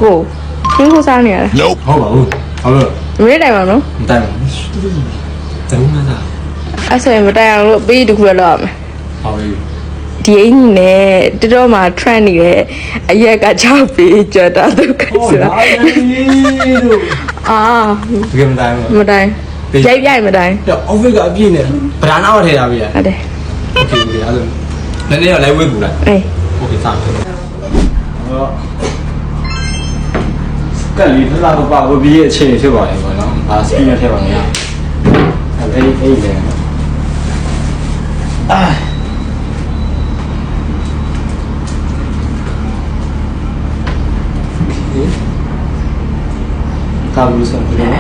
ကိုချင်းကိုစားနေရတာ ဟုတ်ပါဘူးဟုတ်လို့ မင်းတိုင်ပါနော် မတိုင်ဘူးတုံးနေတာ အဲ့ဆိုရင်မတိုင်အောင်လို့ပေးတခုလောက်ရမယ် ဟုတ်ပြီ ဒီအင်းကြီးနဲ့တော်မှာ trend နေတဲ့အရက်က6ပေးကြော်တာသူကဆိုတာ တို့ အာ ဒီကမတိုင်ဘူး မတိုင်ရိုက်ပြိုင်မတိုင် တော့ office ကအပြည့်နဲ့ဗဒနာမထဲတာပြရ ဟုတ်တယ် โอเคပြီအဲ့လိုနည်းနည်းတော့ live ဝေးပူလိုက် အေး โอเคစမယ်ကဲလီလာတော့ပါဝပြီးရဲ့အခြေအနေဖြစ်ပါလေပေါ့နော်ဒါစပင်းနဲ့ထည့်ပါမရအဲ့လေအာကာဘူးစံပြတော့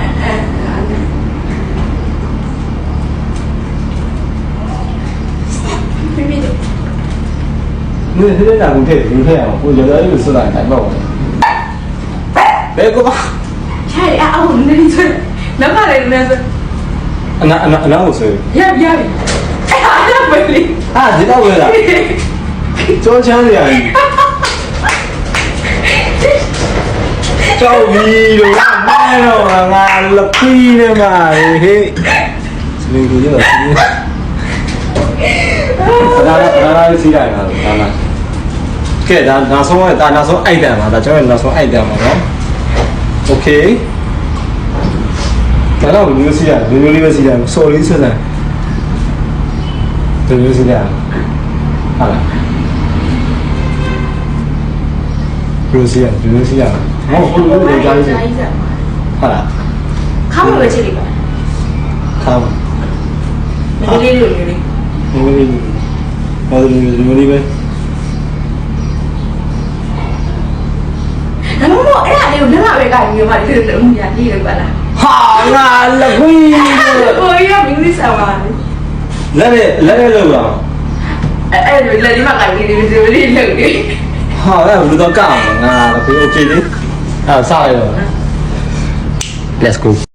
你现在哪公退？公退啊！我觉得有事了，太棒了。别过吧。ใช่อ่ะเอาผมนี่ดิช่วยแล้วมาอะไรเนี่ยสิ 哪我说？ရပြီအဲ့ဒါပဲလေ 啊，知道我了。做枪的呀。招逼了，买了啊，了亏了嘛，嘿。这边估计了。ဒါစီးလိုက်တာလို့ဒါလားကဲဒါနောက်ဆုံးကဒါနောက်ဆုံးအိုက်တန်ပါဒါကျွန်တော်နောက်ဆုံးအိုက်တန်ပါနော်โอเคဒါတော့မျိုးစီးရမျိုးလေးပဲစီးရစော်လေးဆက်ဆက်ဒီမျိုးစီးရဟာလားမျိုးစီးရမျိုးစီးရဟောဘယ်လိုလဲကြားရဟာလား ခါမပဲချစ်လိုက်ပါ ခါမ လေးလေးလေးလေး မျိုးလေးဟောဒီမျိုးလေးပဲ အဲ့တော့အဲ့ဒါလေးကိုလက်လာပဲကမျိုးပါဒီလိုမျိုးညာကြည့်လိုက်ပါလား ဟာငါလကွီး ကိုရမင်းလေးဆောင်းပါ လက်နဲ့လောက်ပါ အဲ့လိုလက်လေးမှာကလေးလေးလေးလေးလောက်နေ ဟာအဲ့ဘယ်လိုတော့ကောက်ငါโอเคလေအဲ့စရရော Let's go